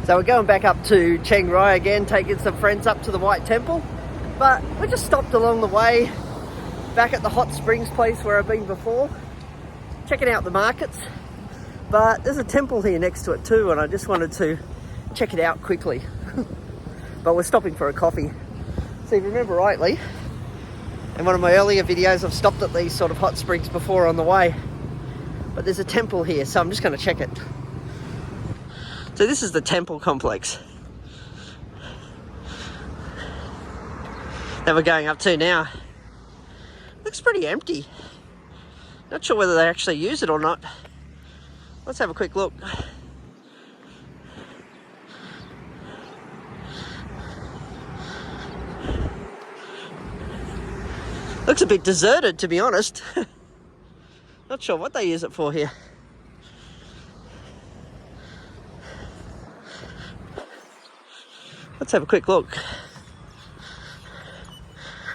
So we're going back up to Chiang Rai again, taking some friends up to the White Temple. But we just stopped along the way, back at the hot springs place where I've been before, checking out the markets. But there's a temple here next to it too, and I just wanted to check it out quickly. But we're stopping for a coffee. So if you remember rightly, in one of my earlier videos, I've stopped at these sort of hot springs before on the way. But there's a temple here, so I'm just going to check it. So this is the temple complex that we're going up to now. Looks pretty empty. Not sure whether they actually use it or not. Let's have a quick look. Looks a bit deserted, to be honest. Not sure what they use it for here. Let's have a quick look.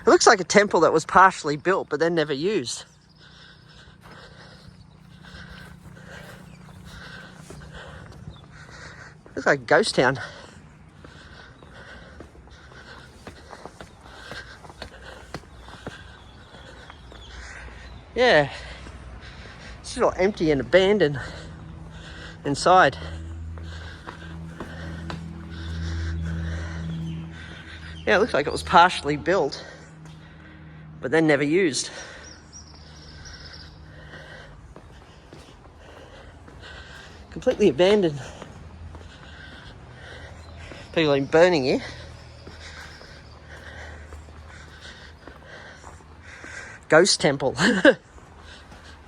It looks like a temple that was partially built but then never used. Looks like a ghost town. Yeah, it's all empty and abandoned inside. Yeah, it looks like it was partially built, but then never used. Completely abandoned. People have been burning here. Ghost temple.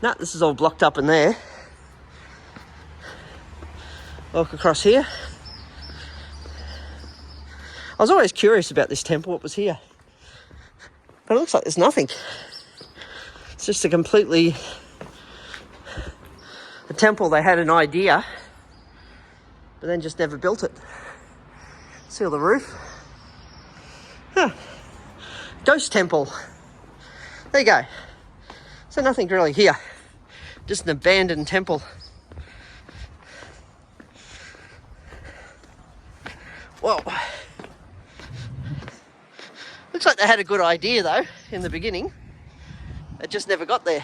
Nah, this is all blocked up in there. Walk across here. I was always curious about this temple, what was here. But it looks like there's nothing. It's just a temple they had an idea, but then just never built it. See all the roof? Huh. Ghost temple. There you go. So nothing really here. Just an abandoned temple. Whoa. Looks like they had a good idea though in the beginning. It just never got there.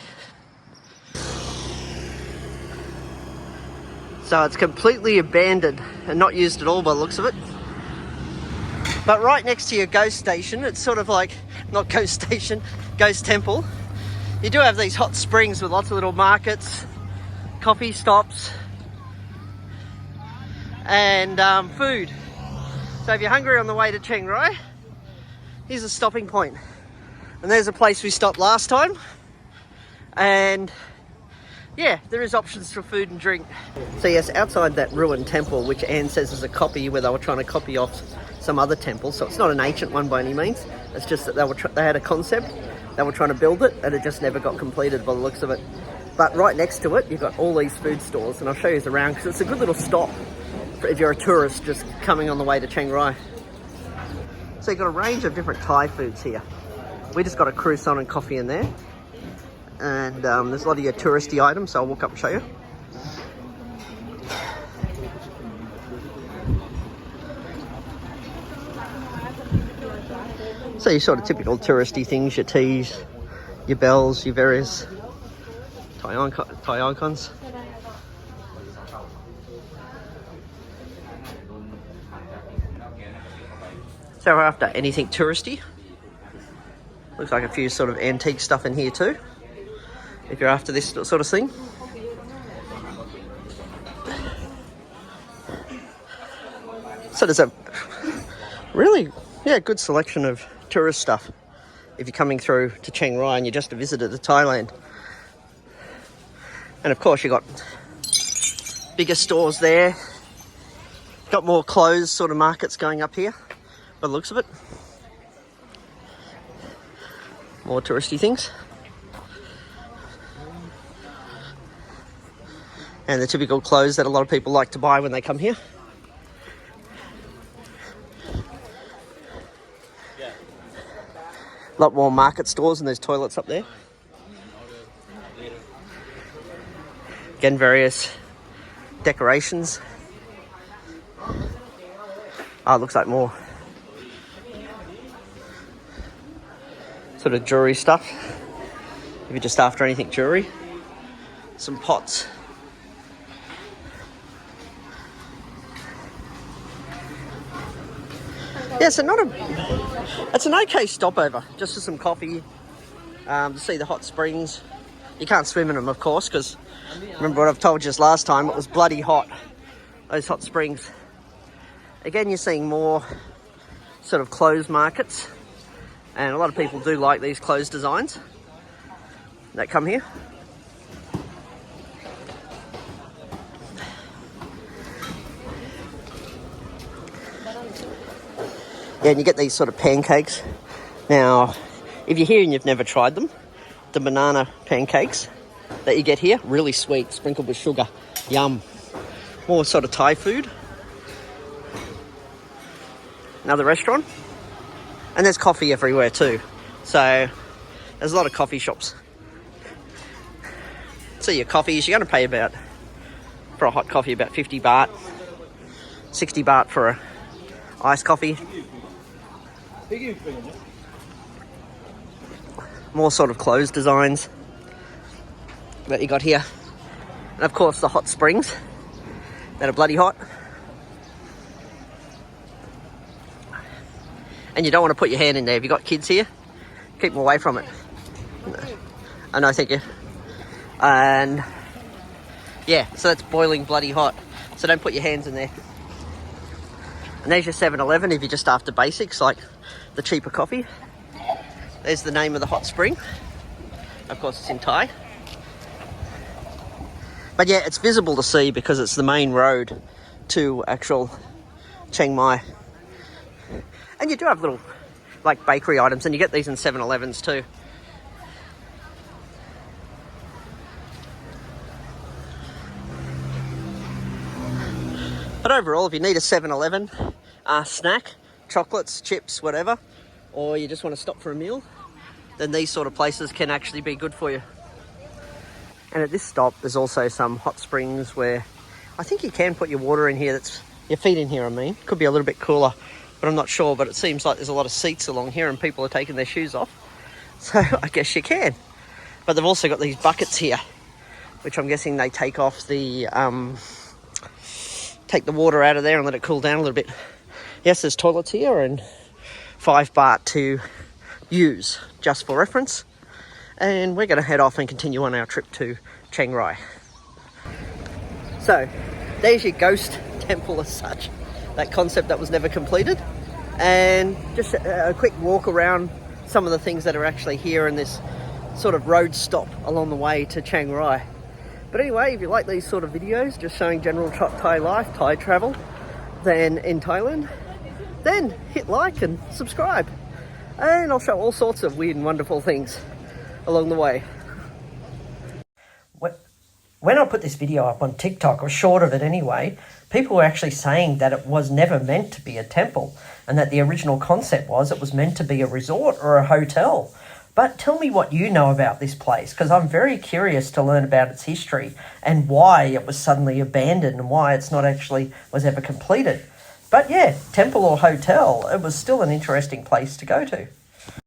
So it's completely abandoned and not used at all by the looks of it. But right next to your ghost station, it's sort of like, not ghost station, ghost temple. You do have these hot springs with lots of little markets, coffee stops, and food. So if you're hungry on the way to Chiang Rai, here's a stopping point. And there's a place we stopped last time. And yeah, there is options for food and drink. So yes, outside that ruined temple, which Anne says is a copy where they were trying to copy off some other temple. So it's not an ancient one by any means. It's just that they had a concept. They were trying to build it and it just never got completed by the looks of it. But right next to it, you've got all these food stores, and I'll show you around because it's a good little stop if you're a tourist just coming on the way to Chiang Rai. So you've got a range of different Thai foods here. We just got a croissant and coffee in there. And there's a lot of your touristy items, so I'll walk up and show you. So your sort of typical touristy things, your teas, your bells, your various Thai icons. So we're after anything touristy. Looks like a few sort of antique stuff in here too, if you're after this sort of thing. So there's a really, good selection of tourist stuff if you're coming through to Chiang Rai and you're just a visitor to Thailand. And of course you got bigger stores there. Got more clothes sort of markets going up here by the looks of it. More touristy things. And the typical clothes that a lot of people like to buy when they come here. A lot more market stores, and there's toilets up there. Again, various decorations. Oh, it looks like more sort of jewelry stuff. If you're just after anything jewelry. Some pots. Yeah, so it's an okay stopover, just for some coffee, to see the hot springs. You can't swim in them, of course, because remember what I've told you last time, it was bloody hot, those hot springs. Again, you're seeing more sort of closed markets, and a lot of people do like these closed designs that come here. Yeah, and you get these sort of pancakes. Now, if you're here and you've never tried them, the banana pancakes that you get here, really sweet, sprinkled with sugar. Yum. More sort of Thai food. Another restaurant. And there's coffee everywhere too. So, there's a lot of coffee shops. So your coffees, you're going to pay about, for a hot coffee, about 50 baht. 60 baht for a iced coffee. More sort of closed designs that you got here. And of course the hot springs that are bloody hot. And you don't want to put your hand in there. If you've got kids here, keep them away from it. I know, thank you. And yeah, so that's boiling bloody hot. So don't put your hands in there. And there's your 7-Eleven if you're just after basics, like the cheaper coffee. There's the name of the hot spring. Of course, it's in Thai. But yeah, it's visible to see because it's the main road to actual Chiang Mai. And you do have little, like, bakery items, and you get these in 7-Elevens too. But overall, if you need a 7-Eleven snack, chocolates, chips, whatever, or you just want to stop for a meal, then these sort of places can actually be good for you. And at this stop, there's also some hot springs where I think you can put your water in here, your feet in here, I mean. Could be a little bit cooler, but I'm not sure. But it seems like there's a lot of seats along here and people are taking their shoes off. So I guess you can. But they've also got these buckets here, which I'm guessing they take off the... take the water out of there and let it cool down a little bit. Yes, there's toilets here and 5 baht to use, just for reference. And we're going to head off and continue on our trip to Chiang Rai. So, there's your ghost temple as such, that concept that was never completed. And just a quick walk around some of the things that are actually here in this sort of road stop along the way to Chiang Rai. But anyway, if you like these sort of videos, just showing general Thai life, Thai travel, then in Thailand, then hit like and subscribe. And I'll show all sorts of weird and wonderful things along the way. When I put this video up on TikTok, or short of it anyway, people were actually saying that it was never meant to be a temple, and that the original concept was it was meant to be a resort or a hotel. But tell me what you know about this place, because I'm very curious to learn about its history and why it was suddenly abandoned and why it's not actually was ever completed. But yeah, temple or hotel, it was still an interesting place to go to.